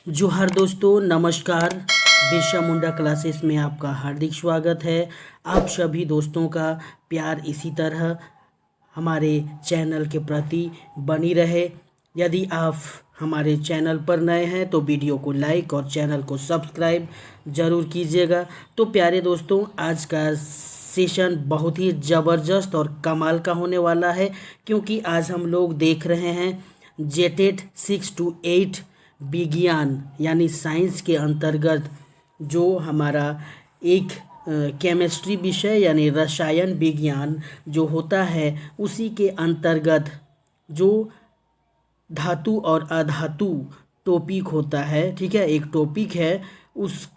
जोहार दोस्तों, नमस्कार। बिरसा मुंडा क्लासेस में आपका हार्दिक स्वागत है। आप सभी दोस्तों का प्यार इसी तरह हमारे चैनल के प्रति बनी रहे। यदि आप हमारे चैनल पर नए हैं तो वीडियो को लाइक और चैनल को सब्सक्राइब ज़रूर कीजिएगा। तो प्यारे दोस्तों, आज का सेशन बहुत ही ज़बरदस्त और कमाल का होने वाला है, क्योंकि आज हम लोग देख रहे हैं जेटेट 6 to 8 विज्ञान यानी साइंस के अंतर्गत जो हमारा एक केमिस्ट्री विषय यानी रसायन विज्ञान जो होता है, उसी के अंतर्गत जो धातु और अधातु टॉपिक होता है, ठीक है, एक टॉपिक है उस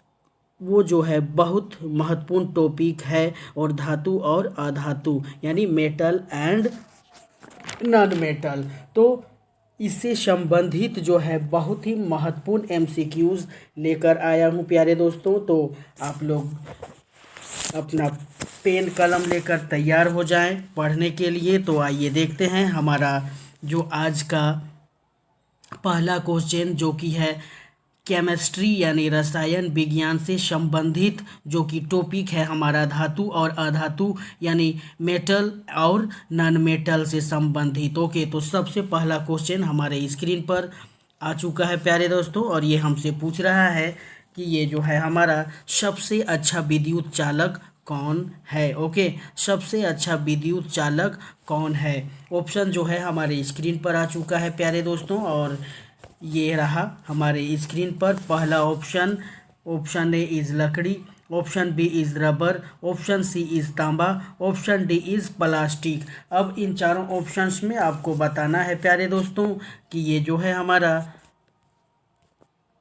वो जो है बहुत महत्वपूर्ण टॉपिक है। और धातु और अधातु यानी मेटल एंड नॉन मेटल, तो इससे संबंधित जो है बहुत ही महत्वपूर्ण एमसीक्यूज लेकर आया हूँ प्यारे दोस्तों। तो आप लोग अपना पेन कलम लेकर तैयार हो जाएं पढ़ने के लिए। तो आइए देखते हैं हमारा जो आज का पहला क्वेश्चन, जो कि है केमिस्ट्री यानी रसायन विज्ञान से संबंधित जो कि टॉपिक है हमारा धातु और अधातु यानी मेटल और नॉन मेटल से संबंधित। ओके, तो सबसे पहला क्वेश्चन हमारे स्क्रीन पर आ चुका है प्यारे दोस्तों, और ये हमसे पूछ रहा है कि ये जो है हमारा सबसे अच्छा विद्युत चालक कौन है। ओके, सबसे अच्छा विद्युत चालक कौन है। ऑप्शन जो है हमारे स्क्रीन पर आ चुका है प्यारे दोस्तों, और ये रहा हमारे स्क्रीन पर। पहला ऑप्शन ए इज़ लकड़ी, option B is rubber, option C is तांबा, ऑप्शन डी इज़ प्लास्टिक। अब इन चारों ऑप्शंस में आपको बताना है प्यारे दोस्तों कि ये जो है हमारा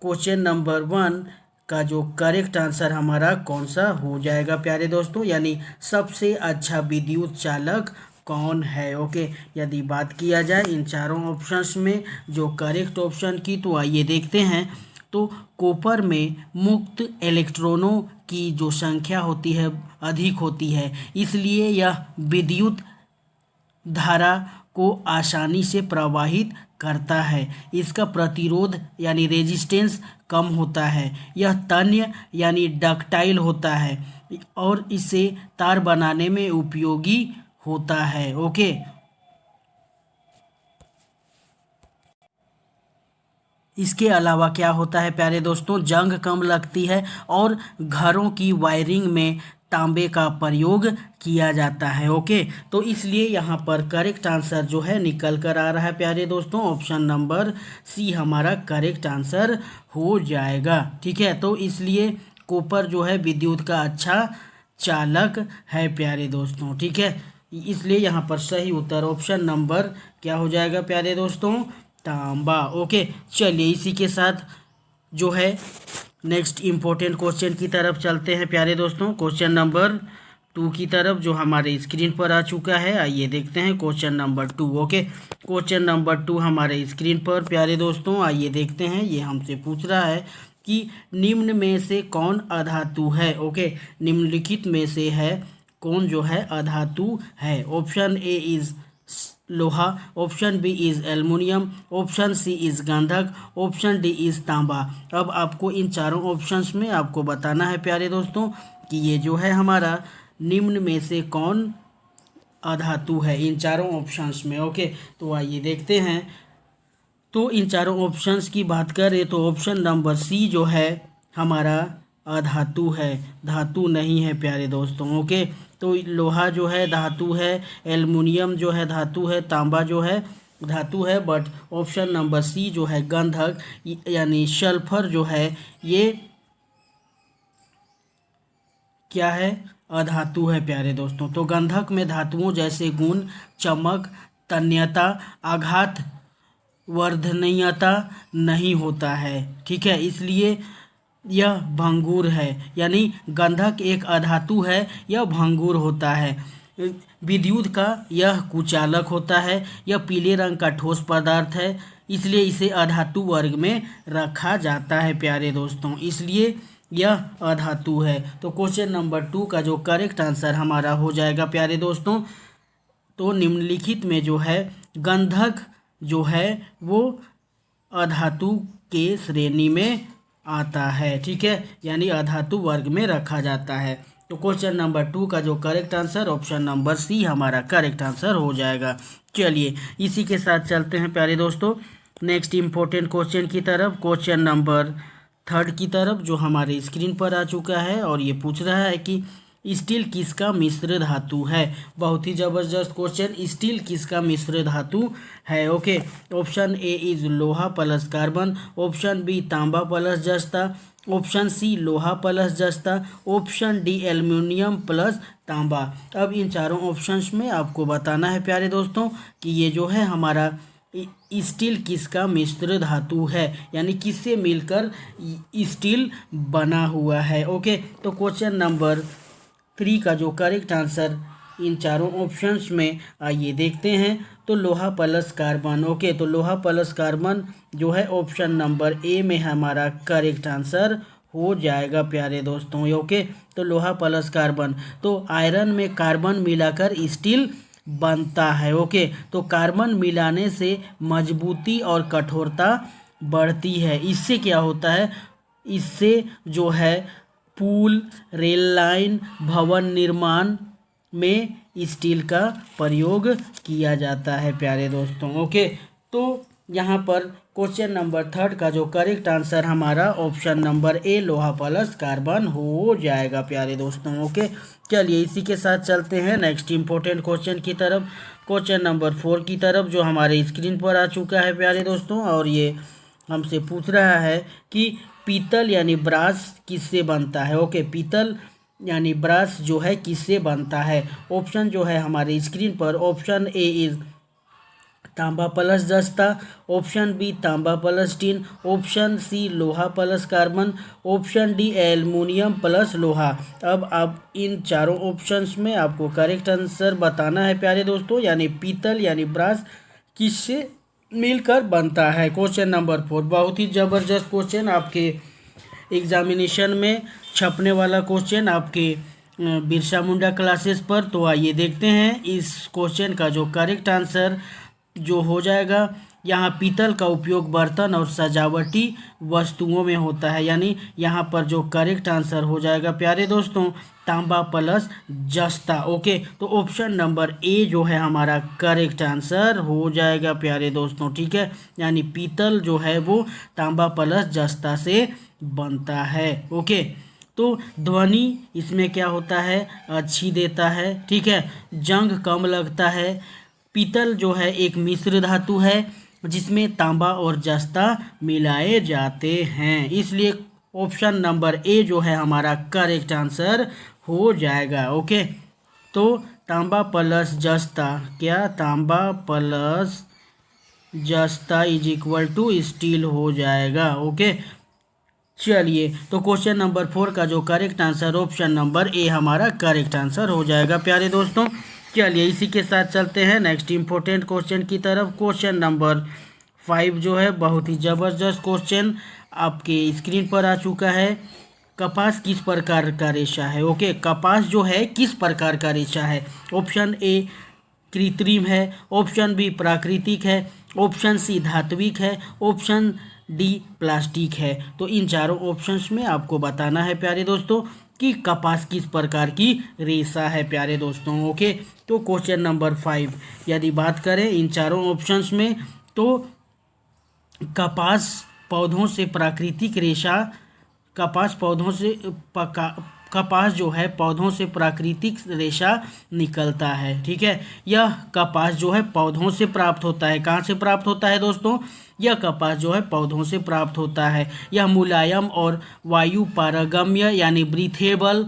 क्वेश्चन नंबर 1 का जो करेक्ट आंसर हमारा कौन सा हो जाएगा प्यारे दोस्तों, यानी सबसे अच्छा विद्युत चालक कौन है। ओके, यदि बात किया जाए इन चारों ऑप्शंस में जो करेक्ट ऑप्शन की, तो आइए देखते हैं। तो कॉपर में मुक्त इलेक्ट्रॉनों की जो संख्या होती है अधिक होती है, इसलिए यह विद्युत धारा को आसानी से प्रवाहित करता है। इसका प्रतिरोध यानी रेजिस्टेंस कम होता है। यह तन्य यानी डक्टाइल होता है और इसे तार बनाने में उपयोगी होता है। ओके, इसके अलावा क्या होता है प्यारे दोस्तों, जंग कम लगती है और घरों की वायरिंग में तांबे का प्रयोग किया जाता है। ओके, तो इसलिए यहाँ पर करेक्ट आंसर जो है निकल कर आ रहा है प्यारे दोस्तों, ऑप्शन नंबर सी हमारा करेक्ट आंसर हो जाएगा। ठीक है, तो इसलिए कॉपर जो है विद्युत का अच्छा चालक है प्यारे दोस्तों। ठीक है, इसलिए यहाँ पर सही उत्तर ऑप्शन नंबर क्या हो जाएगा प्यारे दोस्तों, तांबा। ओके, चलिए इसी के साथ जो है नेक्स्ट इम्पोर्टेंट क्वेश्चन की तरफ चलते हैं प्यारे दोस्तों, क्वेश्चन नंबर 2 की तरफ जो हमारे स्क्रीन पर आ चुका है। आइए देखते हैं question number 2। Okay, question number 2 हमारे स्क्रीन पर प्यारे दोस्तों, आइए देखते हैं। ये हमसे पूछ रहा है कि निम्न में से कौन अधातु है। ओके, निम्नलिखित में से है कौन जो है अधातु है। ऑप्शन ए इज़ लोहा, option B is aluminium, option C is गंधक, ऑप्शन डी इज़ तांबा। अब आपको इन चारों ऑप्शंस में आपको बताना है प्यारे दोस्तों कि ये जो है हमारा निम्न में से कौन अधातु है इन चारों ऑप्शंस में। ओके, तो आइए देखते हैं। तो इन चारों ऑप्शंस की बात करें तो ऑप्शन नंबर सी जो है हमारा अधातु है, धातु नहीं है प्यारे दोस्तों। ओके, तो लोहा जो है धातु है, एल्युमिनियम जो है धातु है, तांबा जो है धातु है, बट ऑप्शन नंबर सी जो है गंधक यानी सल्फर जो है ये क्या है, अधातु है प्यारे दोस्तों। तो गंधक में धातुओं जैसे गुण, चमक, तन्यता, आघात, वर्धनीयता नहीं होता है। ठीक है, इसलिए यह भंगुर है, यानी गंधक एक अधातु है, यह भंगुर होता है। विद्युत का यह कुचालक होता है, यह पीले रंग का ठोस पदार्थ है, इसलिए इसे अधातु वर्ग में रखा जाता है प्यारे दोस्तों, इसलिए यह अधातु है। तो क्वेश्चन नंबर 2 का जो करेक्ट आंसर हमारा हो जाएगा प्यारे दोस्तों, तो निम्नलिखित में जो है गंधक जो है वो अधातु के श्रेणी में आता है, ठीक है, यानी अधातु वर्ग में रखा जाता है। तो क्वेश्चन नंबर 2 का जो correct answer option number C हमारा करेक्ट आंसर हो जाएगा। चलिए इसी के साथ चलते हैं प्यारे दोस्तों नेक्स्ट इंपॉर्टेंट क्वेश्चन की तरफ, क्वेश्चन नंबर 3 की तरफ, जो हमारे स्क्रीन पर आ चुका है और ये पूछ रहा है कि स्टील किसका मिश्र धातु है। बहुत ही जबरदस्त क्वेश्चन, स्टील किसका मिश्र धातु है। ओके, ऑप्शन ए इज लोहा प्लस कार्बन, ऑप्शन बी तांबा प्लस जस्ता, ऑप्शन सी लोहा प्लस जस्ता, ऑप्शन डी एल्युमिनियम प्लस तांबा। अब इन चारों ऑप्शंस में आपको बताना है प्यारे दोस्तों कि ये जो है हमारा स्टील किसका मिश्र धातु है, यानी किससे मिलकर स्टील बना हुआ है। ओके, तो क्वेश्चन नंबर 3 का जो करेक्ट आंसर इन चारों ऑप्शंस में आइए देखते हैं, तो लोहा प्लस कार्बन। ओके, तो लोहा प्लस कार्बन जो है ऑप्शन नंबर ए में हमारा करेक्ट आंसर हो जाएगा प्यारे दोस्तों। ओके, तो लोहा प्लस कार्बन, तो आयरन में कार्बन मिलाकर स्टील बनता है। ओके, तो कार्बन मिलाने से मजबूती और कठोरता बढ़ती है। इससे क्या होता है, इससे जो है पुल, रेल लाइन, भवन निर्माण में स्टील का प्रयोग किया जाता है प्यारे दोस्तों। ओके, तो यहाँ पर क्वेश्चन नंबर 3 का जो करेक्ट आंसर हमारा ऑप्शन नंबर ए लोहा प्लस कार्बन हो जाएगा प्यारे दोस्तों। ओके, चलिए इसी के साथ चलते हैं नेक्स्ट इंपॉर्टेंट क्वेश्चन की तरफ, क्वेश्चन नंबर 4 की तरफ, जो हमारे स्क्रीन पर आ चुका है प्यारे दोस्तों और ये हमसे पूछ रहा है कि पीतल यानी ब्रास किससे बनता है। ओके, पीतल यानी ब्रास जो है किससे बनता है। ऑप्शन जो है हमारे स्क्रीन पर, ऑप्शन ए इज तांबा प्लस जस्ता, ऑप्शन बी तांबा प्लस टीन, ऑप्शन सी लोहा plus carbon, option D aluminium plus लोहा। अब आप इन चारों ऑप्शंस में आपको करेक्ट आंसर बताना है प्यारे दोस्तों, यानी पीतल यानी ब्रास किससे मिलकर बनता है। क्वेश्चन नंबर 4 बहुत ही ज़बरदस्त क्वेश्चन, आपके एग्जामिनेशन में छपने वाला क्वेश्चन आपके बिरसा मुंडा क्लासेस पर। तो आइए देखते हैं इस क्वेश्चन का जो करेक्ट आंसर जो हो जाएगा। यहाँ पीतल का उपयोग बर्तन और सजावटी वस्तुओं में होता है, यानी यहाँ पर जो करेक्ट आंसर हो जाएगा प्यारे दोस्तों तांबा प्लस जस्ता। ओके, तो ऑप्शन नंबर ए जो है हमारा करेक्ट आंसर हो जाएगा प्यारे दोस्तों, ठीक है, यानी पीतल जो है वो तांबा प्लस जस्ता से बनता है। ओके, तो ध्वनि इसमें क्या होता है, अच्छी देता है, ठीक है, जंग कम लगता है। पीतल जो है एक मिश्र धातु है जिसमें तांबा और जस्ता मिलाए जाते हैं, इसलिए ऑप्शन नंबर ए जो है हमारा करेक्ट आंसर हो जाएगा। ओके, तो तांबा प्लस जस्ता, क्या तांबा प्लस जस्ता इज इक्वल टू स्टील हो जाएगा। ओके, चलिए तो क्वेश्चन नंबर 4 का जो correct answer option number A हमारा करेक्ट आंसर हो जाएगा प्यारे दोस्तों। चलिए इसी के साथ चलते हैं नेक्स्ट इंपॉर्टेंट क्वेश्चन की तरफ, क्वेश्चन नंबर 5 जो है बहुत ही ज़बरदस्त क्वेश्चन आपके स्क्रीन पर आ चुका है। कपास किस प्रकार का रेशा है। ओके, कपास जो है किस प्रकार का रेशा है। ऑप्शन ए कृत्रिम है, ऑप्शन बी प्राकृतिक है, ऑप्शन सी धात्विक है, ऑप्शन डी प्लास्टिक है। तो इन चारों ऑप्शंस में आपको बताना है प्यारे दोस्तों कि कपास किस प्रकार की रेशा है प्यारे दोस्तों। ओके, तो क्वेश्चन नंबर 5 यदि बात करें इन चारों ऑप्शंस में, तो कपास पौधों से प्राकृतिक रेशा, कपास पौधों से कपास जो है पौधों से प्राकृतिक रेशा निकलता है, ठीक है। यह कपास जो है पौधों से प्राप्त होता है। कहाँ से प्राप्त होता है दोस्तों, यह कपास जो है पौधों से प्राप्त होता है। यह मुलायम और वायु पारगम्य यानी ब्रीथेबल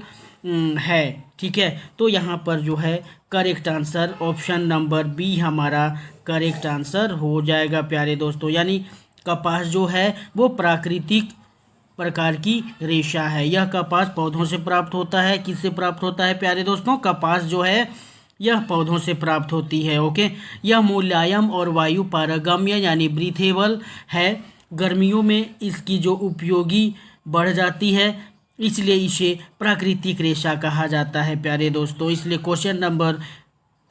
है, ठीक है। तो यहाँ पर जो है correct answer option number B हमारा करेक्ट आंसर हो जाएगा प्यारे दोस्तों, यानी कपास जो है वो प्राकृतिक प्रकार की रेशा है। यह कपास पौधों से प्राप्त होता है। किससे प्राप्त होता है प्यारे दोस्तों, कपास जो है यह पौधों से प्राप्त होती है। ओके, यह मुलायम और वायु पारगम्य यानी ब्रीथेबल है। गर्मियों में इसकी जो उपयोगी बढ़ जाती है, इसलिए इसे प्राकृतिक रेशा कहा जाता है प्यारे दोस्तों। इसलिए क्वेश्चन नंबर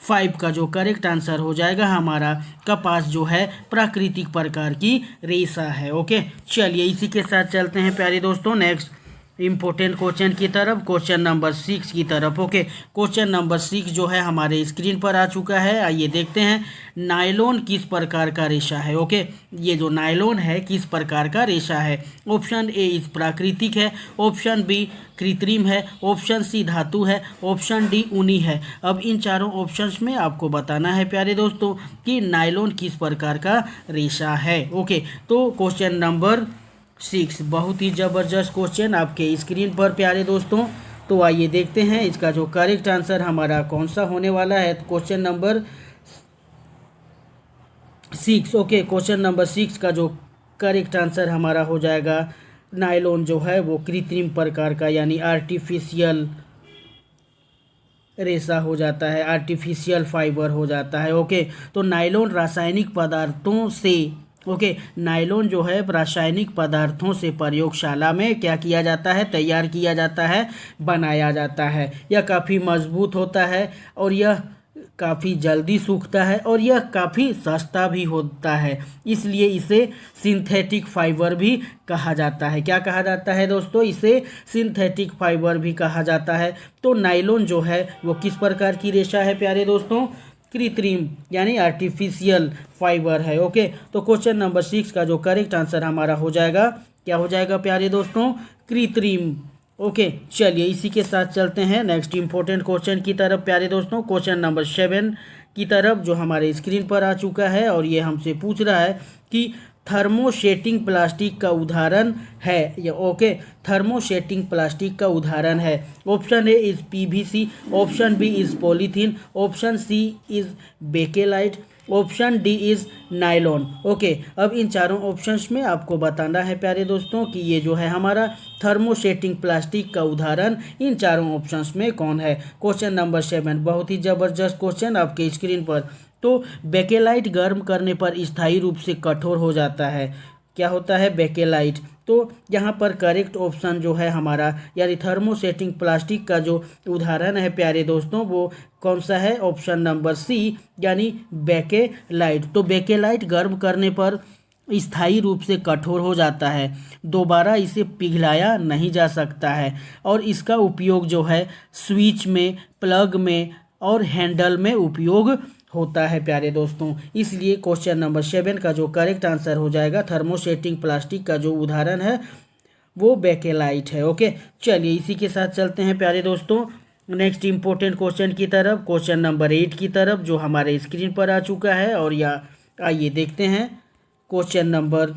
5 का जो करेक्ट आंसर हो जाएगा हमारा, कपास जो है प्राकृतिक प्रकार की रेशा है। ओके, चलिए इसी के साथ चलते हैं प्यारे दोस्तों नेक्स्ट इम्पोर्टेंट क्वेश्चन की तरफ, क्वेश्चन नंबर 6 की तरफ। ओके, क्वेश्चन नंबर 6 जो है हमारे स्क्रीन पर आ चुका है। आइए देखते हैं, नायलॉन किस प्रकार का रेशा है। ओके, ये जो नायलॉन है किस प्रकार का रेशा है। ऑप्शन ए इस प्राकृतिक है, ऑप्शन बी कृत्रिम है, ऑप्शन सी धातु है, ऑप्शन डी ऊनी है। अब इन चारों ऑप्शंस में आपको बताना है प्यारे दोस्तों कि नायलॉन किस प्रकार का रेशा है। ओके, तो क्वेश्चन नंबर 6 बहुत ही ज़बरदस्त क्वेश्चन आपके स्क्रीन पर प्यारे दोस्तों। तो आइए देखते हैं इसका जो करेक्ट आंसर हमारा कौन सा होने वाला है। Question number 6। Okay, question number 6 का जो करेक्ट आंसर हमारा हो जाएगा, नायलॉन जो है वो कृत्रिम प्रकार का यानी आर्टिफिशियल रेशा हो जाता है, आर्टिफिशियल फाइबर हो जाता है। ओके, तो नायलॉन रासायनिक पदार्थों से, ओके, नायलॉन जो है रासायनिक पदार्थों से प्रयोगशाला में क्या किया जाता है, तैयार किया जाता है, बनाया जाता है। यह काफ़ी मजबूत होता है और यह काफ़ी जल्दी सूखता है और यह काफ़ी सस्ता भी होता है, इसलिए इसे सिंथेटिक फाइबर भी कहा जाता है। क्या कहा जाता है दोस्तों, इसे सिंथेटिक फाइबर भी कहा जाता है। तो नायलॉन जो है वो किस प्रकार की रेशा है प्यारे दोस्तों, कृत्रिम यानी आर्टिफिशियल फाइबर है। ओके, तो क्वेश्चन नंबर 6 का जो करेक्ट आंसर हमारा हो जाएगा, क्या हो जाएगा प्यारे दोस्तों, कृत्रिम। ओके, चलिए इसी के साथ चलते हैं नेक्स्ट इंपॉर्टेंट क्वेश्चन की तरफ प्यारे दोस्तों, क्वेश्चन नंबर 7 की तरफ जो हमारे स्क्रीन पर आ चुका है और ये हमसे पूछ रहा है कि थर्मोसेटिंग प्लास्टिक का उदाहरण है। या ओके, थर्मोसेटिंग प्लास्टिक का उदाहरण है। Option A is PVC, option B is polythene, option C is bakelite, option D is nylon. Okay, अब इन चारों ऑप्शंस में आपको बताना है प्यारे दोस्तों कि ये जो है हमारा थर्मोसेटिंग प्लास्टिक का उदाहरण इन चारों ऑप्शंस में कौन है। क्वेश्चन नंबर 7 बहुत ही ज़बरदस्त क्वेश्चन आपके स्क्रीन पर। तो बेकेलाइट गर्म करने पर स्थायी रूप से कठोर हो जाता है। क्या होता है बेकेलाइट, तो यहाँ पर करेक्ट ऑप्शन जो है हमारा यानी थर्मोसेटिंग प्लास्टिक का जो उदाहरण है प्यारे दोस्तों वो कौन सा है, ऑप्शन नंबर सी यानी बेकेलाइट। तो बेकेलाइट गर्म करने पर स्थायी रूप से कठोर हो जाता है, दोबारा इसे पिघलाया नहीं जा सकता है और इसका उपयोग जो है स्विच में, प्लग में और हैंडल में उपयोग होता है प्यारे दोस्तों। इसलिए क्वेश्चन नंबर 7 का जो करेक्ट आंसर हो जाएगा, थर्मोसेटिंग प्लास्टिक का जो उदाहरण है वो बेकेलाइट है। ओके, चलिए इसी के साथ चलते हैं प्यारे दोस्तों नेक्स्ट इंपॉर्टेंट क्वेश्चन की तरफ, क्वेश्चन नंबर 8 की तरफ जो हमारे स्क्रीन पर आ चुका है और या आइए देखते हैं क्वेश्चन नंबर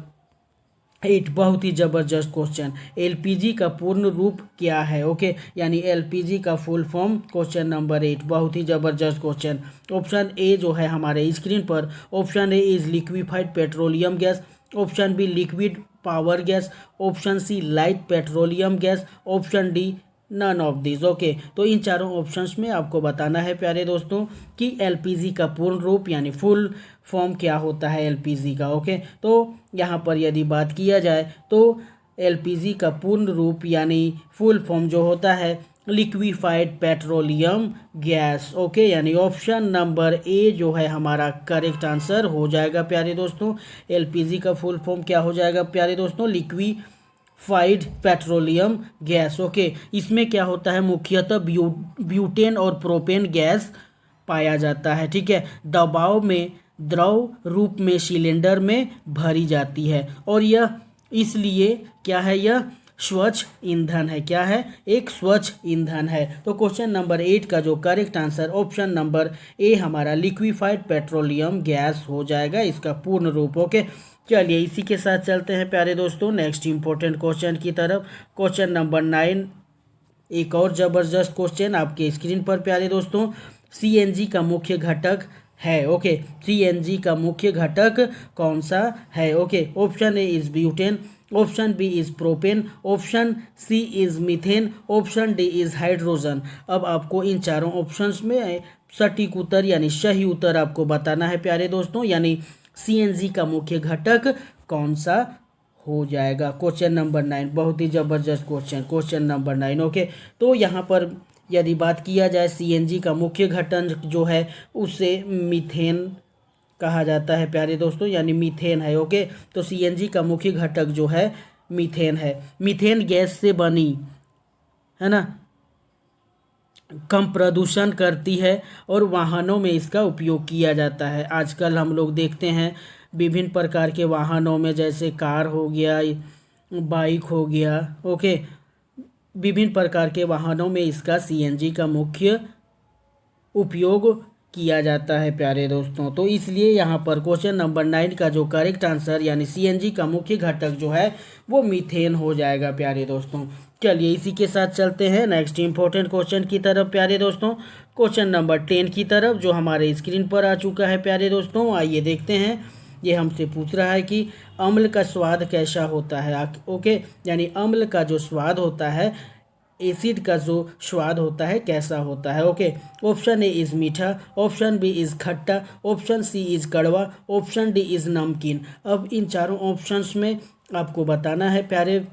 8 बहुत ही ज़बरदस्त क्वेश्चन। एलपीजी का पूर्ण रूप क्या है। ओके, यानी एलपीजी का फुल फॉर्म, क्वेश्चन नंबर 8 बहुत ही ज़बरदस्त क्वेश्चन। ऑप्शन ए जो है हमारे स्क्रीन पर, option A is liquefied petroleum gas, option B liquid power gas, option C light petroleum gas, option D none of this. Okay, तो इन चारों ऑप्शंस में आपको बताना है प्यारे दोस्तों कि एलपीजी का पूर्ण रूप यानी फुल फॉर्म क्या होता है एलपीजी का। ओके, तो यहाँ पर यदि बात किया जाए तो एलपीजी का पूर्ण रूप यानी फुल फॉर्म जो होता है लिक्विफाइड पेट्रोलियम गैस। ओके, यानी ऑप्शन नंबर ए जो है हमारा करेक्ट आंसर हो जाएगा प्यारे दोस्तों। एलपीजी का फुल फॉर्म क्या हो जाएगा प्यारे दोस्तों, लिक्विफाइड पेट्रोलियम गैस। ओके, इसमें क्या होता है मुख्यतः ब्यूटेन और प्रोपेन गैस पाया जाता है। ठीक है, दबाव में द्रव रूप में सिलेंडर में भरी जाती है और यह इसलिए क्या है, यह स्वच्छ ईंधन है। क्या है, एक स्वच्छ ईंधन है। तो क्वेश्चन नंबर 8 का जो correct answer option number A हमारा लिक्विफाइड पेट्रोलियम गैस हो जाएगा, इसका पूर्ण रूप। ओके, चलिए इसी के साथ चलते हैं प्यारे दोस्तों नेक्स्ट इंपॉर्टेंट क्वेश्चन की तरफ, क्वेश्चन नंबर 9 एक और ज़बरदस्त क्वेश्चन आपके स्क्रीन पर प्यारे दोस्तों। सीएनजी का मुख्य घटक है। ओके, सीएनजी का मुख्य घटक कौन सा है। Okay, option A is butane, option B is propane, option C is methane, option D is hydrogen. अब आपको इन चारों ऑप्शंस में सटीक उत्तर यानी सही उत्तर आपको बताना है प्यारे दोस्तों, यानी सीएनजी का मुख्य घटक कौन सा हो जाएगा। क्वेश्चन नंबर 9 बहुत ही ज़बरदस्त क्वेश्चन, क्वेश्चन नंबर 9। ओके, तो यहाँ पर यदि बात किया जाए सीएनजी का मुख्य घटक जो है उसे मीथेन कहा जाता है प्यारे दोस्तों, यानी मीथेन है। ओके, तो सीएनजी का मुख्य घटक जो है मीथेन है। मीथेन गैस से बनी, है ना, कम प्रदूषण करती है और वाहनों में इसका उपयोग किया जाता है। आजकल हम लोग देखते हैं विभिन्न प्रकार के वाहनों में, जैसे कार हो गया, बाइक हो गया, ओके, विभिन्न प्रकार के वाहनों में इसका सीएनजी का मुख्य उपयोग किया जाता है प्यारे दोस्तों। तो इसलिए यहाँ पर क्वेश्चन नंबर 9 का जो करेक्ट आंसर यानी सीएनजी का मुख्य घटक जो है वो मीथेन हो जाएगा प्यारे दोस्तों। चलिए इसी के साथ चलते हैं नेक्स्ट इंपॉर्टेंट क्वेश्चन की तरफ प्यारे दोस्तों, क्वेश्चन नंबर 10 की तरफ, जो हमारे स्क्रीन पर आ चुका है प्यारे दोस्तों। आइए देखते हैं। ये हमसे पूछ रहा है कि अम्ल का स्वाद कैसा होता है। ओके, यानी अम्ल का जो स्वाद होता है, एसिड का जो स्वाद होता है कैसा होता है। ओके, ऑप्शन ए इज़ मीठा, ऑप्शन बी इज़ खट्टा, ऑप्शन सी इज़ कड़वा, ऑप्शन डी इज़ नमकीन। अब इन चारों ऑप्शंस में आपको बताना है प्यारे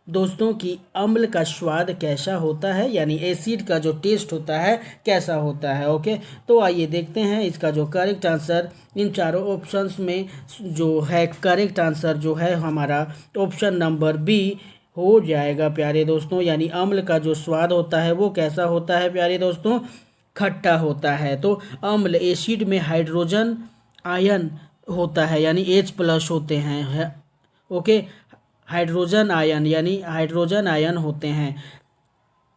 दोस्तों कि अम्ल का स्वाद कैसा होता है, यानी एसिड का जो टेस्ट होता है कैसा होता है। ओके, तो आइए देखते हैं इसका जो करेक्ट आंसर इन चारों ऑप्शंस में जो है, करेक्ट आंसर जो है हमारा ऑप्शन नंबर बी हो जाएगा प्यारे दोस्तों। यानी अम्ल का जो स्वाद होता है वो कैसा होता है प्यारे दोस्तों, खट्टा होता है। तो अम्ल एसिड में हाइड्रोजन आयन होता है, यानी H+ होते हैं। ओके, हाइड्रोजन आयन यानी हाइड्रोजन आयन होते हैं।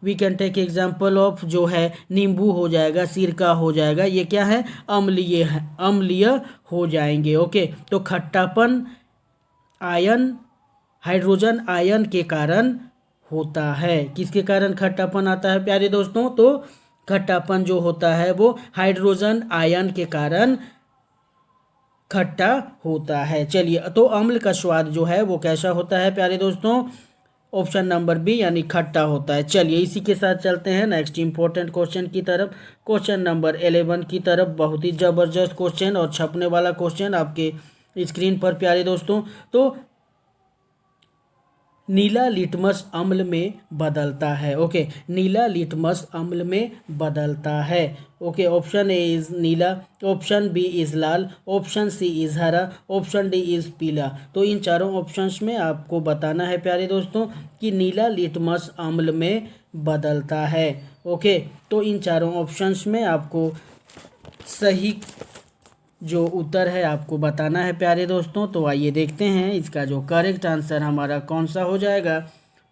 We can take example of जो है नींबू हो जाएगा, सिरका हो जाएगा, ये क्या है, अम्लीय है, अम्लीय हो जाएंगे। ओके, तो खट्टापन आयन हाइड्रोजन आयन के कारण होता है। किसके कारण खट्टापन आता है प्यारे दोस्तों, तो खट्टापन जो होता है वो हाइड्रोजन आयन के कारण खट्टा होता है। चलिए, तो अम्ल का स्वाद जो है वो कैसा होता है प्यारे दोस्तों, ऑप्शन नंबर बी यानी खट्टा होता है। चलिए इसी के साथ चलते हैं नेक्स्ट इंपॉर्टेंट क्वेश्चन की तरफ, क्वेश्चन नंबर 11 की तरफ। बहुत ही ज़बरदस्त क्वेश्चन और छपने वाला क्वेश्चन आपके स्क्रीन पर प्यारे दोस्तों। तो नीला लिटमस अम्ल में बदलता है। ओके, नीला लिटमस अम्ल में बदलता है। ओके, ऑप्शन ए इज़ नीला, ऑप्शन बी इज़ लाल, ऑप्शन सी इज़ हरा, ऑप्शन डी इज़ पीला। तो इन चारों ऑप्शंस में आपको बताना है प्यारे दोस्तों कि नीला लिटमस अम्ल में बदलता है। ओके, तो इन चारों ऑप्शंस में आपको सही जो उत्तर है आपको बताना है प्यारे दोस्तों। तो आइए देखते हैं इसका जो करेक्ट आंसर हमारा कौन सा हो जाएगा।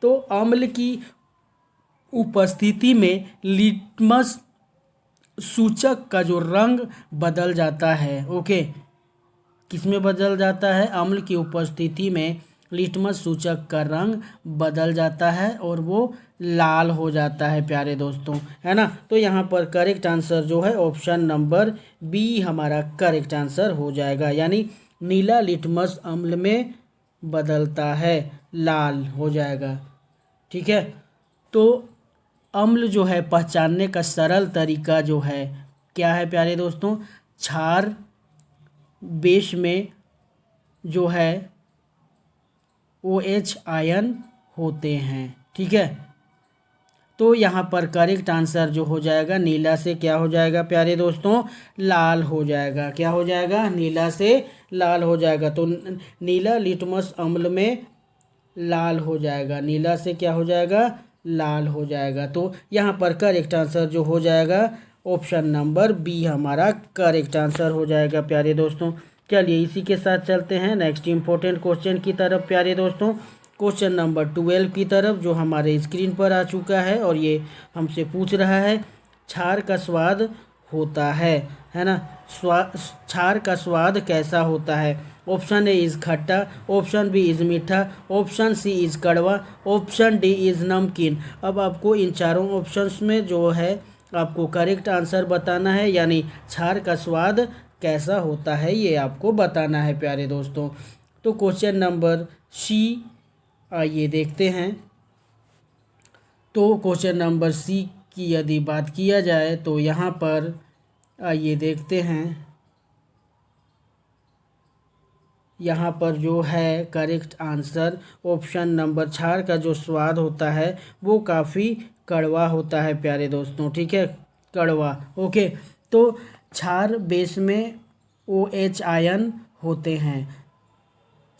तो अम्ल की उपस्थिति में लिटमस सूचक का जो रंग बदल जाता है। ओके, किसमें बदल जाता है, अम्ल की उपस्थिति में लिटमस सूचक का रंग बदल जाता है और वो लाल हो जाता है प्यारे दोस्तों, है ना। तो यहाँ पर करेक्ट आंसर जो है ऑप्शन नंबर बी हमारा करेक्ट आंसर हो जाएगा, यानी नीला लिटमस अम्ल में बदलता है, लाल हो जाएगा। ठीक है, तो अम्ल जो है पहचानने का सरल तरीका जो है क्या है प्यारे दोस्तों, क्षार बेस में जो है OH आयन होते हैं। ठीक है, तो यहाँ पर करेक्ट आंसर जो हो जाएगा नीला से क्या हो जाएगा प्यारे दोस्तों, लाल हो जाएगा। क्या हो जाएगा, नीला से लाल हो जाएगा। तो नीला लिटमस अम्ल में लाल हो जाएगा, नीला से क्या हो जाएगा, लाल हो जाएगा। तो यहाँ पर करेक्ट आंसर जो हो जाएगा ऑप्शन नंबर बी हमारा करेक्ट आंसर हो जाएगा प्यारे दोस्तों। चलिए इसी के साथ चलते हैं नेक्स्ट इंपॉर्टेंट क्वेश्चन की तरफ प्यारे दोस्तों, क्वेश्चन नंबर 12 की तरफ, जो हमारे स्क्रीन पर आ चुका है और ये हमसे पूछ रहा है क्षार का स्वाद होता है ना, क्षार का स्वाद कैसा होता है। ऑप्शन ए इज़ खट्टा, ऑप्शन बी इज़ मीठा, ऑप्शन सी इज़ कड़वा, ऑप्शन डी इज़ नमकीन। अब आपको इन चारों ऑप्शंस में जो है आपको करेक्ट आंसर बताना है, यानी क्षार का स्वाद कैसा होता है ये आपको बताना है प्यारे दोस्तों। तो क्वेश्चन नंबर सी आइए देखते हैं। तो क्वेश्चन नंबर सी की यदि बात किया जाए तो यहाँ पर आइए देखते हैं, यहाँ पर जो है करेक्ट आंसर ऑप्शन नंबर, क्षार का जो स्वाद होता है वो काफ़ी कड़वा होता है प्यारे दोस्तों, ठीक है, कड़वा। ओके, तो क्षार बेस में OH आयन होते हैं।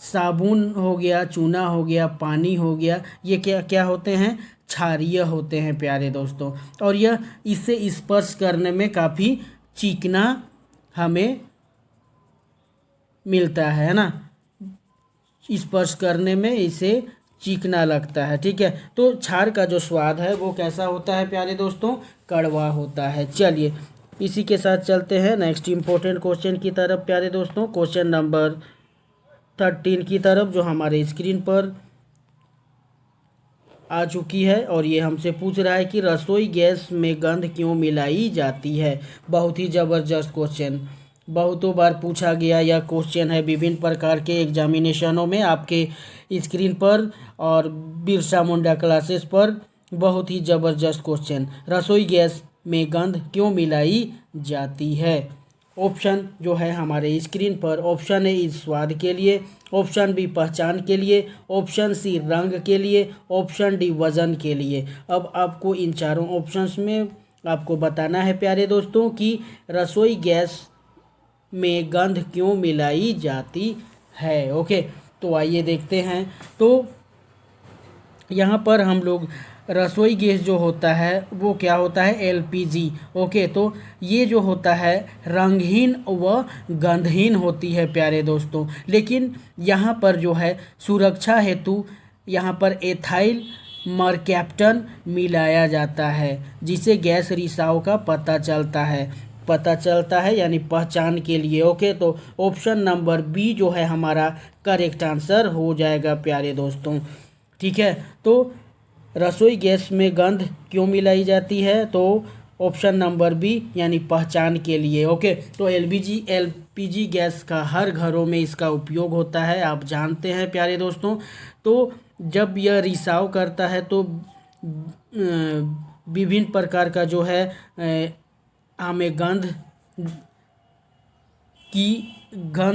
साबुन हो गया, चूना हो गया, पानी हो गया, ये क्या क्या होते हैं, क्षारीय होते हैं प्यारे दोस्तों। और यह इसे स्पर्श करने में काफ़ी चिकना हमें मिलता है ना, स्पर्श करने में इसे चिकना लगता है, ठीक है। तो क्षार का जो स्वाद है वो कैसा होता है प्यारे दोस्तों, कड़वा होता है। चलिए इसी के साथ चलते हैं नेक्स्ट इम्पोर्टेंट क्वेश्चन की तरफ प्यारे दोस्तों, क्वेश्चन नंबर 13 की तरफ, जो हमारे स्क्रीन पर आ चुकी है। और ये हमसे पूछ रहा है कि रसोई गैस में गंध क्यों मिलाई जाती है। बहुत ही ज़बरदस्त क्वेश्चन, बहुतों बार पूछा गया यह क्वेश्चन है विभिन्न प्रकार के एग्जामिनेशनों में आपके स्क्रीन पर और बिरसा मुंडा क्लासेस पर। बहुत ही ज़बरदस्त क्वेश्चन, रसोई गैस में गंध क्यों मिलाई जाती है। ऑप्शन जो है हमारे स्क्रीन पर, ऑप्शन ए स्वाद के लिए, ऑप्शन बी पहचान के लिए, ऑप्शन सी रंग के लिए, ऑप्शन डी वजन के लिए। अब आपको इन चारों ऑप्शंस में आपको बताना है प्यारे दोस्तों कि रसोई गैस में गंध क्यों मिलाई जाती है। ओके, तो आइए देखते हैं। तो यहाँ पर हम लोग रसोई गैस जो होता है वो क्या होता है, LPG। ओके, तो ये जो होता है रंगहीन व गंधहीन होती है प्यारे दोस्तों। लेकिन यहाँ पर जो है सुरक्षा हेतु यहाँ पर एथाइल मरकैप्टन मिलाया जाता है, जिसे गैस रिसाव का पता चलता है यानी पहचान के लिए। ओके, तो ऑप्शन नंबर बी जो है हमारा करेक्ट आंसर हो जाएगा प्यारे दोस्तों, ठीक है। तो रसोई गैस में गंध क्यों मिलाई जाती है, तो ऑप्शन नंबर बी यानी पहचान के लिए। ओके, तो LPG गैस का हर घरों में इसका उपयोग होता है, आप जानते हैं प्यारे दोस्तों। तो जब यह रिसाव करता है तो विभिन्न प्रकार का जो है हमें गंध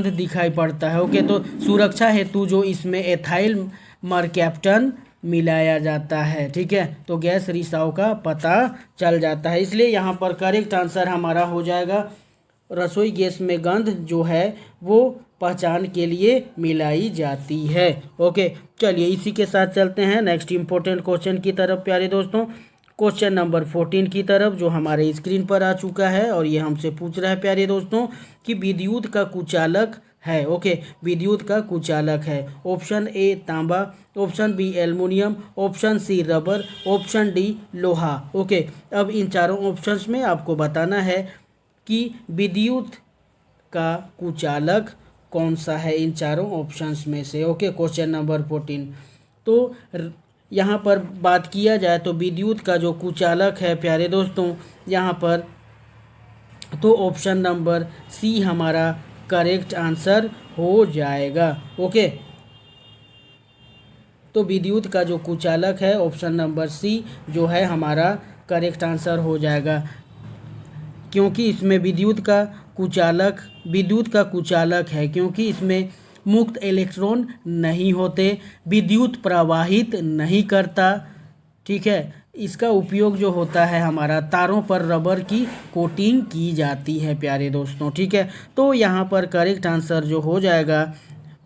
दिखाई पड़ता है। ओके, तो सुरक्षा हेतु जो इसमें एथाइल मरकैप्टन मिलाया जाता है, ठीक है, तो गैस रिसाव का पता चल जाता है। इसलिए यहाँ पर करेक्ट आंसर हमारा हो जाएगा रसोई गैस में गंध जो है वो पहचान के लिए मिलाई जाती है। ओके, चलिए इसी के साथ चलते हैं नेक्स्ट इम्पोर्टेंट क्वेश्चन की तरफ प्यारे दोस्तों, क्वेश्चन नंबर 14 की तरफ, जो हमारे स्क्रीन पर आ चुका है। और ये हमसे पूछ रहा है प्यारे दोस्तों कि विद्युत का कुचालक है। ओके, विद्युत का कुचालक है। ऑप्शन ए तांबा, option B aluminium, option C rubber, option D लोहा। ओके, अब इन चारों ऑप्शंस में आपको बताना है कि विद्युत का कुचालक कौन सा है इन चारों ऑप्शंस में से। Okay, question number 14। तो यहाँ पर बात किया जाए तो विद्युत का जो कुचालक है प्यारे दोस्तों यहाँ पर, तो ऑप्शन नंबर सी हमारा करेक्ट आंसर हो जाएगा। ओके, तो विद्युत का जो कुचालक है ऑप्शन नंबर सी जो है हमारा करेक्ट आंसर हो जाएगा, क्योंकि इसमें विद्युत का कुचालक है, क्योंकि इसमें मुक्त इलेक्ट्रॉन नहीं होते, विद्युत प्रवाहित नहीं करता, ठीक है। इसका उपयोग जो होता है हमारा तारों पर रबर की कोटिंग की जाती है प्यारे दोस्तों, ठीक है। तो यहाँ पर करेक्ट आंसर जो हो जाएगा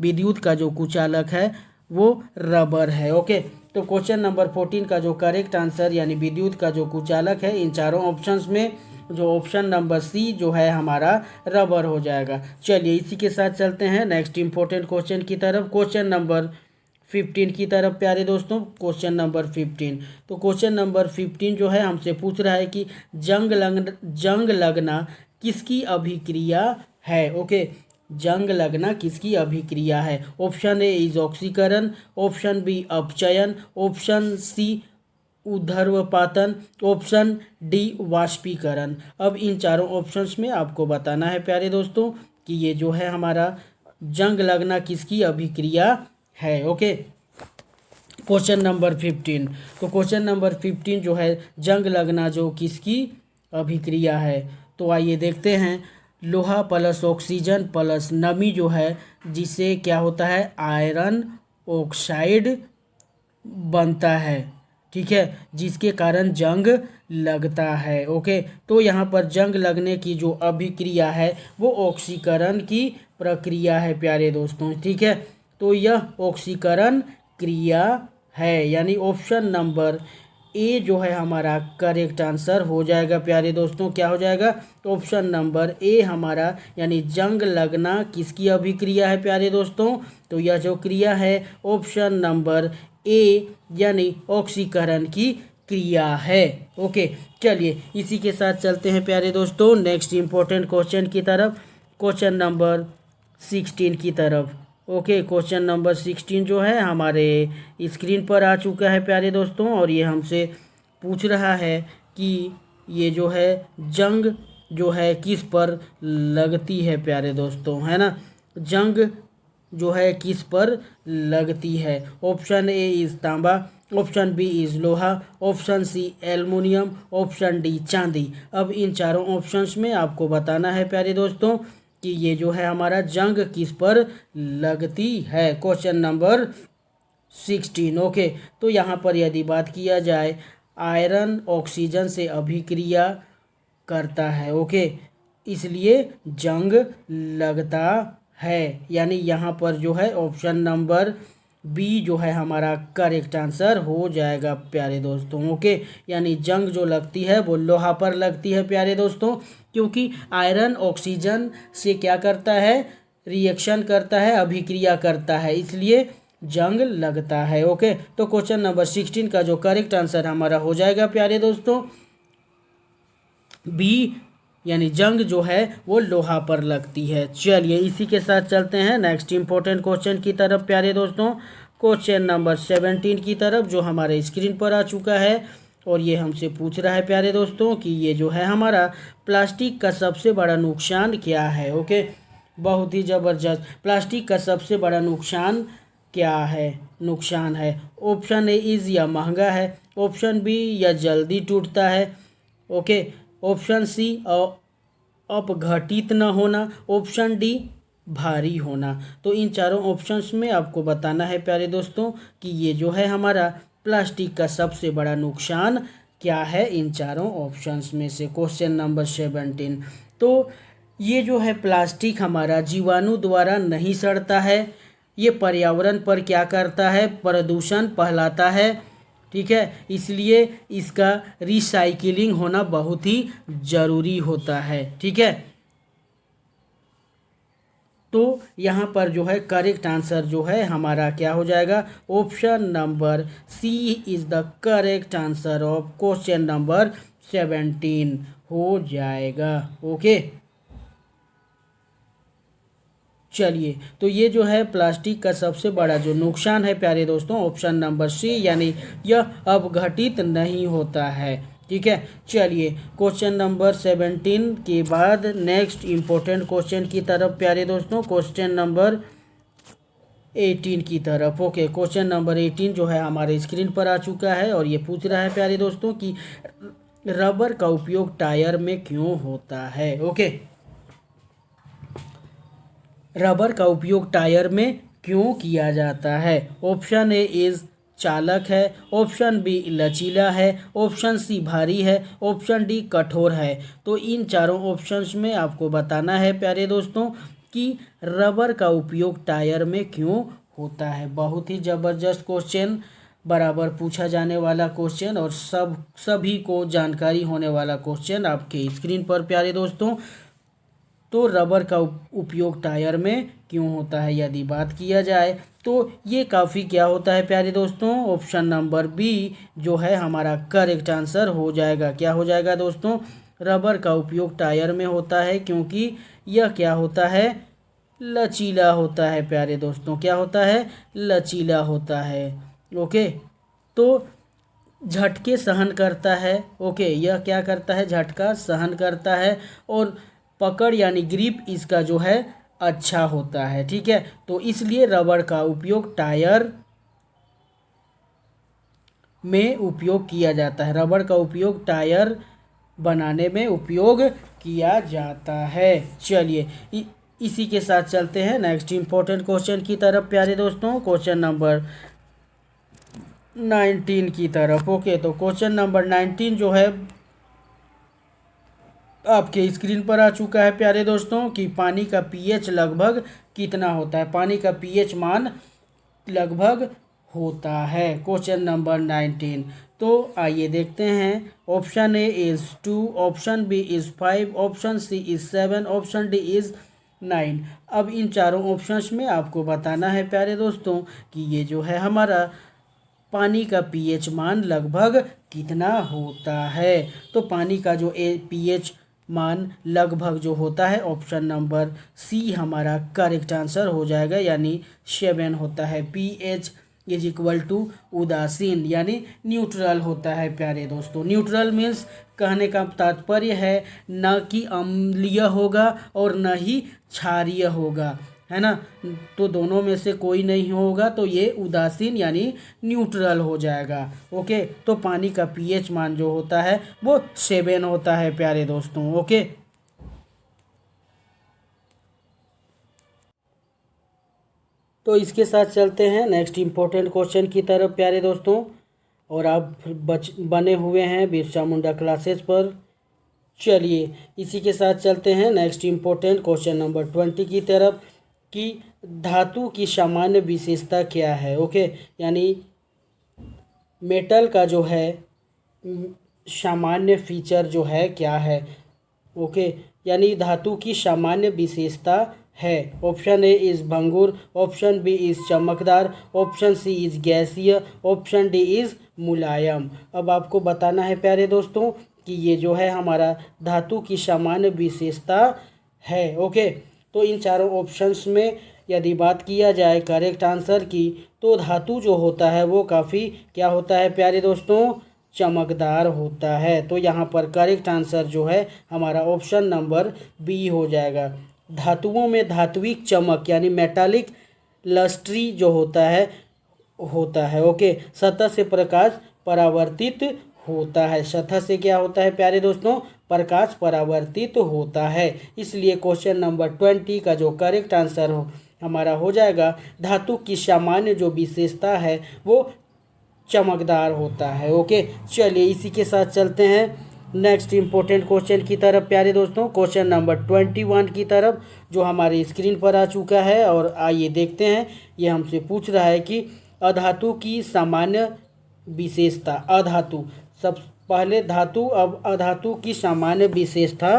विद्युत का जो कुचालक है वो रबर है। ओके, तो क्वेश्चन नंबर 14 का जो करेक्ट आंसर यानी विद्युत का जो कुचालक है इन चारों ऑप्शंस में जो ऑप्शन नंबर सी जो है हमारा रबर हो जाएगा। चलिए इसी के साथ चलते हैं नेक्स्ट इम्पोर्टेंट क्वेश्चन की तरफ, क्वेश्चन नंबर 15 की तरफ प्यारे दोस्तों, क्वेश्चन नंबर 15। तो क्वेश्चन नंबर 15 जो है हमसे पूछ रहा है कि जंग लगना किसकी अभिक्रिया है। ओके, जंग लगना किसकी अभिक्रिया है। ऑप्शन ए इज ऑक्सीकरण, ऑप्शन बी अपचयन, ऑप्शन सी ऊर्ध्वपातन, ऑप्शन डी वाष्पीकरण। अब इन चारों ऑप्शंस में आपको बताना है प्यारे दोस्तों कि ये जो है हमारा जंग लगना किसकी अभिक्रिया है। Okay, question number 15। तो क्वेश्चन नंबर 15 जो है जंग लगना जो किसकी अभिक्रिया है, तो आइए देखते हैं। लोहा प्लस ऑक्सीजन प्लस नमी जो है जिससे क्या होता है आयरन ऑक्साइड बनता है, ठीक है, जिसके कारण जंग लगता है। ओके, तो यहाँ पर जंग लगने की जो अभिक्रिया है वो ऑक्सीकरण की प्रक्रिया है प्यारे दोस्तों। ठीक है, तो यह ऑक्सीकरण क्रिया है, यानी ऑप्शन नंबर ए जो है हमारा करेक्ट आंसर हो जाएगा प्यारे दोस्तों। क्या हो जाएगा? ऑप्शन नंबर ए हमारा, यानी जंग लगना किसकी अभिक्रिया है प्यारे दोस्तों? तो यह जो क्रिया है ऑप्शन नंबर ए यानी ऑक्सीकरण की क्रिया है। ओके, चलिए इसी के साथ चलते हैं प्यारे दोस्तों नेक्स्ट इंपॉर्टेंट क्वेश्चन की तरफ, क्वेश्चन नंबर 16 की तरफ। ओके, क्वेश्चन नंबर 16 जो है हमारे स्क्रीन पर आ चुका है प्यारे दोस्तों, और ये हमसे पूछ रहा है कि ये जो है जंग जो है किस पर लगती है प्यारे दोस्तों, है ना। जंग जो है किस पर लगती है? ऑप्शन ए इज तांबा, ऑप्शन बी इज लोहा, option C aluminium, option D चांदी। अब इन चारों ऑप्शंस में आपको बताना है प्यारे दोस्तों कि ये जो है हमारा जंग किस पर लगती है। Question number 16। ओके, तो यहाँ पर यदि बात किया जाए, आयरन ऑक्सीजन से अभिक्रिया करता है। ओके, इसलिए जंग लगता है, यानी यहाँ पर जो है ऑप्शन नंबर बी जो है हमारा करेक्ट आंसर हो जाएगा प्यारे दोस्तों। ओके, यानी जंग जो लगती है वो लोहा पर लगती है प्यारे दोस्तों, क्योंकि आयरन ऑक्सीजन से क्या करता है? रिएक्शन करता है, अभिक्रिया करता है, इसलिए जंग लगता है। ओके, तो क्वेश्चन नंबर 16 का जो करेक्ट आंसर हमारा हो जाएगा प्यारे दोस्तों बी, यानी जंग जो है वो लोहा पर लगती है। चलिए इसी के साथ चलते हैं नेक्स्ट इंपॉर्टेंट क्वेश्चन की तरफ प्यारे दोस्तों, क्वेश्चन नंबर 17 की तरफ, जो हमारे स्क्रीन पर आ चुका है। और ये हमसे पूछ रहा है प्यारे दोस्तों कि ये जो है हमारा प्लास्टिक का सबसे बड़ा नुकसान क्या है। ओके, बहुत ही ज़बरदस्त। प्लास्टिक का सबसे बड़ा नुकसान क्या है? नुकसान है ऑप्शन ए इज़ या महंगा है, ऑप्शन बी या जल्दी टूटता है, ओके, ऑप्शन सी अपघटित न होना, ऑप्शन डी भारी होना। तो इन चारों ऑप्शंस में आपको बताना है प्यारे दोस्तों कि ये जो है हमारा प्लास्टिक का सबसे बड़ा नुकसान क्या है इन चारों ऑप्शंस में से। क्वेश्चन नंबर 17, तो ये जो है प्लास्टिक हमारा जीवाणु द्वारा नहीं सड़ता है, ये पर्यावरण पर क्या करता है? प्रदूषण फैलाता है। ठीक है, इसलिए इसका रिसाइकिलिंग होना बहुत ही ज़रूरी होता है। ठीक है, तो यहाँ पर जो है करेक्ट आंसर जो है हमारा क्या हो जाएगा? Option number C is the correct answer of question number 17 हो जाएगा। ओके, चलिए, तो ये जो है प्लास्टिक का सबसे बड़ा जो नुकसान है प्यारे दोस्तों, ऑप्शन नंबर सी, यानी यह अपघटित नहीं होता है। ठीक है, चलिए क्वेश्चन नंबर 17 के बाद नेक्स्ट इम्पोर्टेंट क्वेश्चन की तरफ प्यारे दोस्तों, क्वेश्चन नंबर 18 की तरफ। ओके, क्वेश्चन नंबर 18 जो है हमारे स्क्रीन पर आ चुका है, और ये पूछ रहा है प्यारे दोस्तों कि रबर का उपयोग टायर में क्यों होता है। ओके, रबर का उपयोग टायर में क्यों किया जाता है? ऑप्शन ए इज चालक है, ऑप्शन बी लचीला है, ऑप्शन सी भारी है, ऑप्शन डी कठोर है। तो इन चारों ऑप्शंस में आपको बताना है प्यारे दोस्तों कि रबर का उपयोग टायर में क्यों होता है। बहुत ही ज़बरदस्त क्वेश्चन, बराबर पूछा जाने वाला क्वेश्चन, और सभी को जानकारी होने वाला क्वेश्चन आपके स्क्रीन पर प्यारे दोस्तों। तो रबर का उपयोग टायर में क्यों होता है यदि बात किया जाए, तो ये काफ़ी क्या होता है प्यारे दोस्तों? ऑप्शन नंबर बी जो है हमारा करेक्ट आंसर हो जाएगा। क्या हो जाएगा दोस्तों? रबर का उपयोग टायर में होता है क्योंकि यह क्या होता है? लचीला होता है प्यारे दोस्तों। क्या होता है? लचीला होता है। ओके, तो झटके सहन करता है। ओके, यह क्या करता है? झटका सहन करता है, और पकड़ यानी ग्रिप इसका जो है अच्छा होता है। ठीक है, तो इसलिए रबर का उपयोग टायर में उपयोग किया जाता है। रबर का उपयोग टायर बनाने में उपयोग किया जाता है। चलिए इसी के साथ चलते हैं नेक्स्ट इंपॉर्टेंट क्वेश्चन की तरफ प्यारे दोस्तों, क्वेश्चन नंबर 19 की तरफ। ओके, तो क्वेश्चन नंबर 19 जो है आपके स्क्रीन पर आ चुका है प्यारे दोस्तों कि पानी का पीएच लगभग कितना होता है। पानी का पीएच मान लगभग होता है। Question number 19। तो आइए देखते हैं। Option A is 2, option B is 5, option C is 7, option D is 9। अब इन चारों ऑप्शंस में आपको बताना है प्यारे दोस्तों कि ये जो है हमारा पानी का पीएच मान लगभग कितना होता है। तो पानी का जो पीएच मान लगभग जो होता है, ऑप्शन नंबर सी हमारा करेक्ट आंसर हो जाएगा, यानी 7 होता है। पीएच इज इक्वल टू उदासीन यानी न्यूट्रल होता है प्यारे दोस्तों। न्यूट्रल मीन्स कहने का तात्पर्य है न कि अम्लीय होगा और न ही क्षारीय होगा, है ना। तो दोनों में से कोई नहीं होगा, तो ये उदासीन यानी न्यूट्रल हो जाएगा। ओके, तो पानी का पीएच मान जो होता है वो 7 होता है प्यारे दोस्तों। ओके, तो इसके साथ चलते हैं नेक्स्ट इम्पोर्टेंट क्वेश्चन की तरफ प्यारे दोस्तों। और आप बने हुए हैं बिरसा मुंडा क्लासेस पर। चलिए इसी के साथ चलते हैं नेक्स्ट इम्पोर्टेंट क्वेश्चन नंबर 20 की तरफ कि धातु की सामान्य विशेषता क्या है। ओके, यानी मेटल का जो है सामान्य फीचर जो है क्या है। ओके, यानी धातु की सामान्य विशेषता है। ऑप्शन ए इज़ भंगुर, ऑप्शन बी इज़ चमकदार, ऑप्शन सी इज़ गैसीय, ऑप्शन डी इज़ मुलायम। अब आपको बताना है प्यारे दोस्तों कि ये जो है हमारा धातु की सामान्य विशेषता है। ओके, तो इन चारों ऑप्शंस में यदि बात किया जाए करेक्ट आंसर की, तो धातु जो होता है वो काफ़ी क्या होता है प्यारे दोस्तों, चमकदार होता है। तो यहाँ पर करेक्ट आंसर जो है हमारा ऑप्शन नंबर बी हो जाएगा। धातुओं में धात्विक चमक यानी मेटालिक लस्ट्री जो होता है। ओके, सतह से प्रकाश परावर्तित होता है। सतह से क्या होता है प्यारे दोस्तों, प्रकाश परावर्तित होता है। इसलिए क्वेश्चन नंबर 20 का जो करेक्ट आंसर हमारा हो जाएगा, धातु की सामान्य जो विशेषता है वो चमकदार होता है। ओके, चलिए इसी के साथ चलते हैं नेक्स्ट इम्पोर्टेंट क्वेश्चन की तरफ प्यारे दोस्तों। क्वेश्चन नंबर 21 की तरफ जो हमारे स्क्रीन पर आ चुका है। और आइए देखते हैं, ये हमसे पूछ रहा है कि अधातु की सामान्य विशेषता। अधातु सब पहले धातु, अब अधातु की सामान्य विशेषता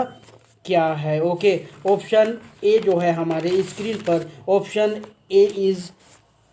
क्या है। ओके, ऑप्शन ए जो है हमारे स्क्रीन पर, ऑप्शन ए इज़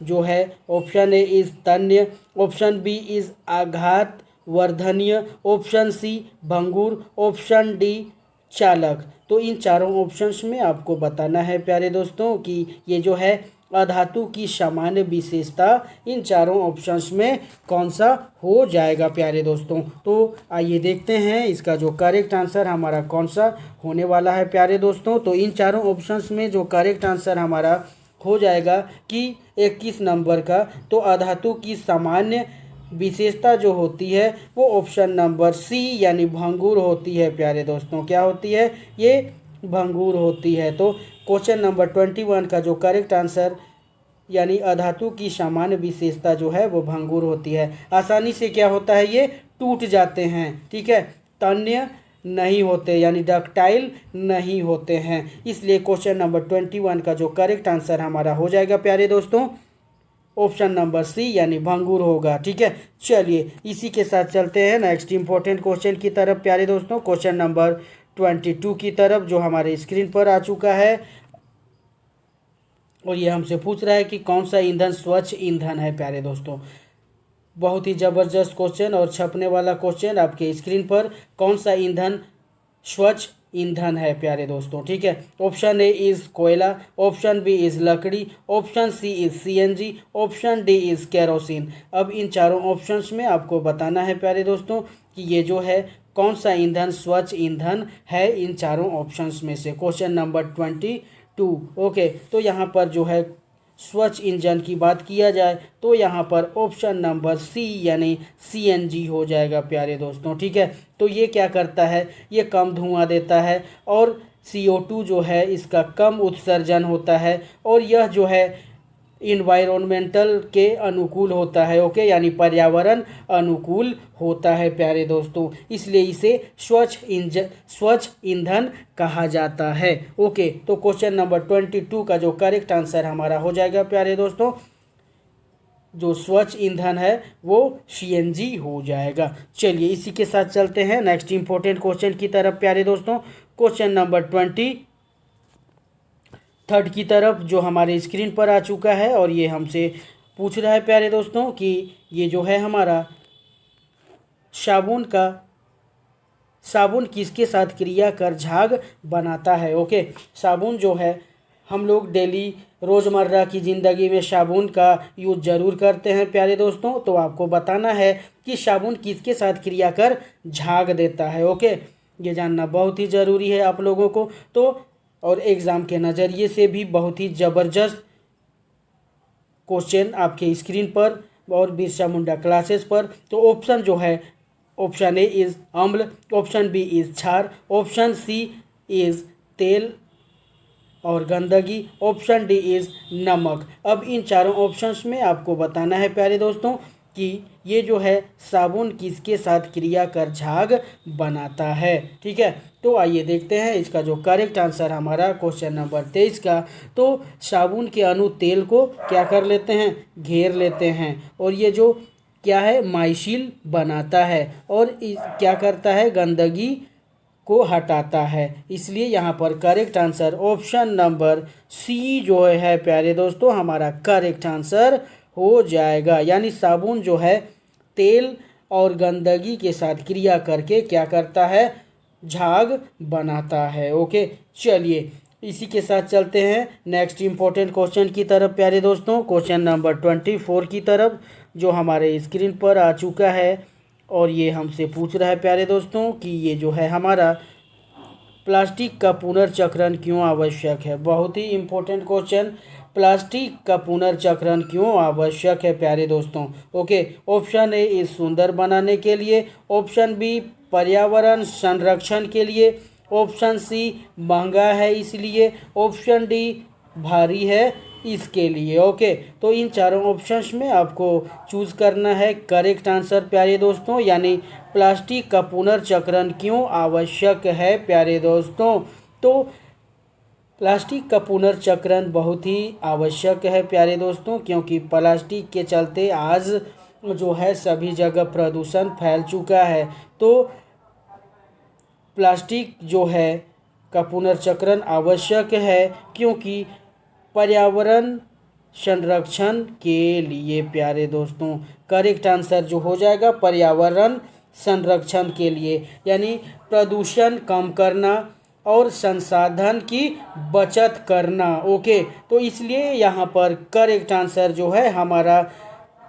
जो है ऑप्शन ए इज़ तन्य, ऑप्शन बी इज़ आघात वर्धनीय, ऑप्शन सी भंगुर, ऑप्शन डी चालक। तो इन चारों ऑप्शंस में आपको बताना है प्यारे दोस्तों कि ये जो है अधातु की सामान्य विशेषता इन चारों ऑप्शंस में कौन सा हो जाएगा प्यारे दोस्तों। तो आइए देखते हैं इसका जो करेक्ट आंसर हमारा कौन सा होने वाला है प्यारे दोस्तों। तो इन चारों ऑप्शंस में जो करेक्ट आंसर हमारा हो जाएगा कि 21 नंबर का, तो अधातु की सामान्य विशेषता जो होती है वो ऑप्शन नंबर सी यानी भंगुर होती है प्यारे दोस्तों। क्या होती है, ये भंगुर होती है। तो क्वेश्चन नंबर 21 का जो करेक्ट आंसर यानी अधातु की सामान्य विशेषता जो है वो भंगुर होती है। आसानी से क्या होता है, ये टूट जाते हैं, ठीक है, तन्य नहीं होते यानी डक्टाइल नहीं होते हैं। इसलिए क्वेश्चन नंबर 21 का जो करेक्ट आंसर हमारा हो जाएगा प्यारे दोस्तों, ऑप्शन नंबर सी यानी भंगुर होगा। ठीक है, चलिए इसी के साथ चलते हैं नेक्स्ट इंपॉर्टेंट क्वेश्चन की तरफ प्यारे दोस्तों। क्वेश्चन नंबर 22 की तरफ जो हमारे स्क्रीन पर आ चुका है और ये हमसे पूछ रहा है कि कौन सा ईंधन स्वच्छ ईंधन है प्यारे दोस्तों। बहुत ही ज़बरदस्त क्वेश्चन और छपने वाला क्वेश्चन आपके स्क्रीन पर। कौन सा ईंधन स्वच्छ ईंधन है प्यारे दोस्तों, ठीक है। ऑप्शन ए इज़ कोयला, ऑप्शन बी इज़ लकड़ी, option C is CNG, option D is kerosene. अब इन चारों ऑप्शंस में आपको बताना है प्यारे दोस्तों कि ये जो है कौन सा ईंधन स्वच्छ ईंधन है इन चारों ऑप्शंस में से। Question number 22। ओके, तो यहाँ पर जो है स्वच्छ ईंधन की बात किया जाए तो यहाँ पर ऑप्शन नंबर सी यानी सीएनजी हो जाएगा प्यारे दोस्तों, ठीक है। तो ये क्या करता है, ये कम धुआं देता है और CO2 जो है इसका कम उत्सर्जन होता है और यह जो है इन्वायरमेंटल के अनुकूल होता है। ओके, यानी पर्यावरण अनुकूल होता है प्यारे दोस्तों, इसलिए इसे स्वच्छ ईंधन कहा जाता है। ओके, तो क्वेश्चन नंबर 22 का जो करेक्ट आंसर हमारा हो जाएगा प्यारे दोस्तों, जो स्वच्छ ईंधन है वो सीएनजी हो जाएगा। चलिए इसी के साथ चलते हैं नेक्स्ट इंपॉर्टेंट क्वेश्चन की तरफ प्यारे दोस्तों। क्वेश्चन नंबर 23 की तरफ, जो हमारे स्क्रीन पर आ चुका है और ये हमसे पूछ रहा है प्यारे दोस्तों कि ये जो है हमारा साबुन किसके साथ क्रिया कर झाग बनाता है। ओके, साबुन जो है हम लोग डेली रोज़मर्रा की ज़िंदगी में साबुन का यूज ज़रूर करते हैं प्यारे दोस्तों, तो आपको बताना है कि साबुन किसके साथ क्रिया कर झाग देता है। ओके, ये जानना बहुत ही ज़रूरी है आप लोगों को, तो और एग्ज़ाम के नज़रिए से भी बहुत ही ज़बरदस्त क्वेश्चन आपके स्क्रीन पर और बिरसा मुंडा क्लासेस पर। तो ऑप्शन जो है, ऑप्शन ए इज़ अम्ल, ऑप्शन बी इज़ क्षार, ऑप्शन सी इज़ तेल और गंदगी, ऑप्शन डी इज़ नमक। अब इन चारों ऑप्शंस में आपको बताना है प्यारे दोस्तों कि ये जो है साबुन किसके साथ क्रिया कर झाग बनाता है। ठीक है, तो आइए देखते हैं इसका जो करेक्ट आंसर हमारा क्वेश्चन नंबर 23 का। तो साबुन के अणु तेल को क्या कर लेते हैं, घेर लेते हैं, और ये जो क्या है माइसिल बनाता है और क्या करता है, गंदगी को हटाता है। इसलिए यहाँ पर correct answer option number C जो है प्यारे दोस्तों हमारा करेक्ट आंसर हो जाएगा। यानी साबुन जो है तेल और गंदगी के साथ क्रिया करके क्या करता है, झाग बनाता है। ओके, चलिए इसी के साथ चलते हैं नेक्स्ट इंपॉर्टेंट क्वेश्चन की तरफ प्यारे दोस्तों। क्वेश्चन नंबर 24 की तरफ, जो हमारे स्क्रीन पर आ चुका है और ये हमसे पूछ रहा है प्यारे दोस्तों कि ये जो है हमारा प्लास्टिक का पुनर्चक्रण क्यों आवश्यक है। बहुत ही इम्पोर्टेंट क्वेश्चन, प्लास्टिक का पुनर्चक्रण क्यों आवश्यक है प्यारे दोस्तों। ओके, ऑप्शन ए इस सुंदर बनाने के लिए, ऑप्शन बी पर्यावरण संरक्षण के लिए, ऑप्शन सी महंगा है इसलिए, ऑप्शन डी भारी है इसके लिए। ओके, तो इन चारों ऑप्शंस में आपको चूज़ करना है करेक्ट आंसर प्यारे दोस्तों, यानी प्लास्टिक का पुनर्चक्रण क्यों आवश्यक है प्यारे दोस्तों। तो प्लास्टिक का पुनर्चक्रण बहुत ही आवश्यक है प्यारे दोस्तों, क्योंकि प्लास्टिक के चलते आज जो है सभी जगह प्रदूषण फैल चुका है। तो प्लास्टिक जो है का पुनर्चक्रण आवश्यक है क्योंकि पर्यावरण संरक्षण के लिए प्यारे दोस्तों। करेक्ट आंसर जो हो जाएगा पर्यावरण संरक्षण के लिए, यानी प्रदूषण कम करना और संसाधन की बचत करना। ओके, तो इसलिए यहाँ पर करेक्ट आंसर जो है हमारा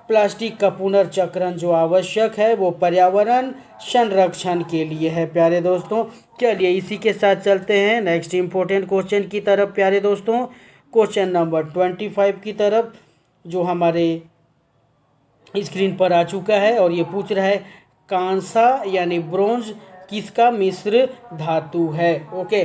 प्लास्टिक का पुनर्चक्रण जो आवश्यक है वो पर्यावरण संरक्षण के लिए है प्यारे दोस्तों। चलिए इसी के साथ चलते हैं नेक्स्ट इंपॉर्टेंट क्वेश्चन की तरफ प्यारे दोस्तों। क्वेश्चन नंबर 25 की तरफ, जो हमारे स्क्रीन पर आ चुका है और ये पूछ रहा है कांसा यानी ब्रोंज किसका मिश्र धातु है। ओके,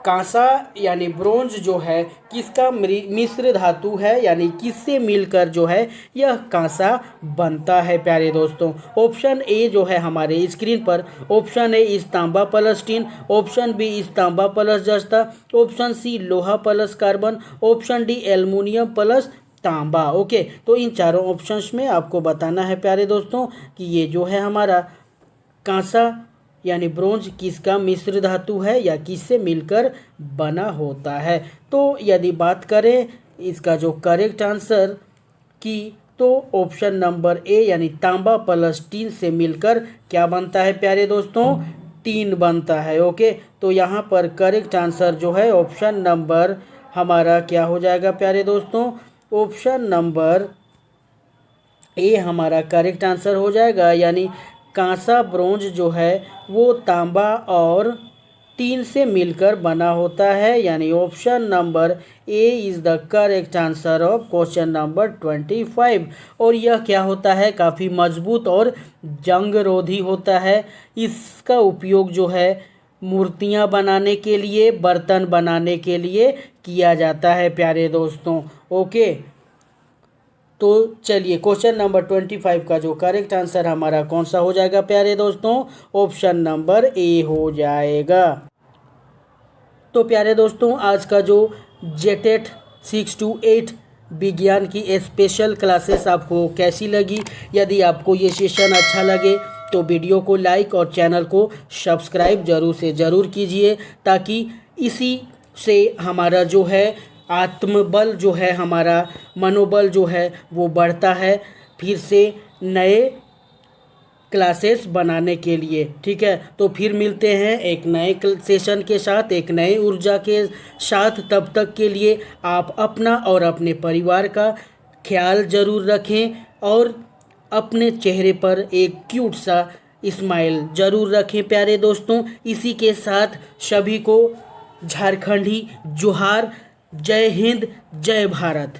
कांसा यानी ब्रोंज जो है किसका मिश्र धातु है, यानी किससे मिलकर जो है यह कांसा बनता है प्यारे दोस्तों। ऑप्शन ए जो है हमारे स्क्रीन पर, ऑप्शन ए इस तांबा प्लस टिन, ऑप्शन बी इस तांबा प्लस जस्ता, ऑप्शन सी लोहा plus carbon, option D aluminium plus तांबा। ओके, तो इन चारों ऑप्शंस में आपको बताना है प्यारे दोस्तों कि ये जो है हमारा कांसा यानी ब्रोंज किसका मिश्र धातु है या किससे मिलकर बना होता है। तो यदि बात करें इसका जो करेक्ट आंसर की, तो ऑप्शन नंबर ए यानी तांबा प्लस टीन से मिलकर क्या बनता है प्यारे दोस्तों, टीन बनता है। ओके, तो यहाँ पर करेक्ट आंसर जो है ऑप्शन नंबर हमारा क्या हो जाएगा प्यारे दोस्तों, ऑप्शन नंबर ए हमारा करेक्ट आंसर हो जाएगा। यानी कांसा ब्रोंज जो है वो तांबा और टीन से मिलकर बना होता है, यानी option number A is the correct answer of question number 25। और यह क्या होता है, काफ़ी मजबूत और जंग रोधी होता है। इसका उपयोग जो है मूर्तियाँ बनाने के लिए, बर्तन बनाने के लिए किया जाता है प्यारे दोस्तों। ओके, तो चलिए क्वेश्चन नंबर 25 का जो करेक्ट आंसर हमारा कौन सा हो जाएगा प्यारे दोस्तों? ऑप्शन नंबर ए हो जाएगा। तो प्यारे दोस्तों आज का जो जेटेट 6 to 8 विज्ञान की स्पेशल क्लासेस आपको कैसी लगी? यदि आपको ये सेशन अच्छा लगे तो वीडियो को लाइक और चैनल को सब्सक्राइब ज़रूर से ज़रूर कीजिए, ताकि इसी से हमारा जो है आत्मबल जो है, हमारा मनोबल जो है वो बढ़ता है फिर से नए क्लासेस बनाने के लिए। ठीक है, तो फिर मिलते हैं एक नए सेशन के साथ, एक नए ऊर्जा के साथ। तब तक के लिए आप अपना और अपने परिवार का ख्याल ज़रूर रखें और अपने चेहरे पर एक क्यूट सा स्माइल ज़रूर रखें प्यारे दोस्तों। इसी के साथ सभी को झारखंडी जोहार, जय हिंद, जय भारत।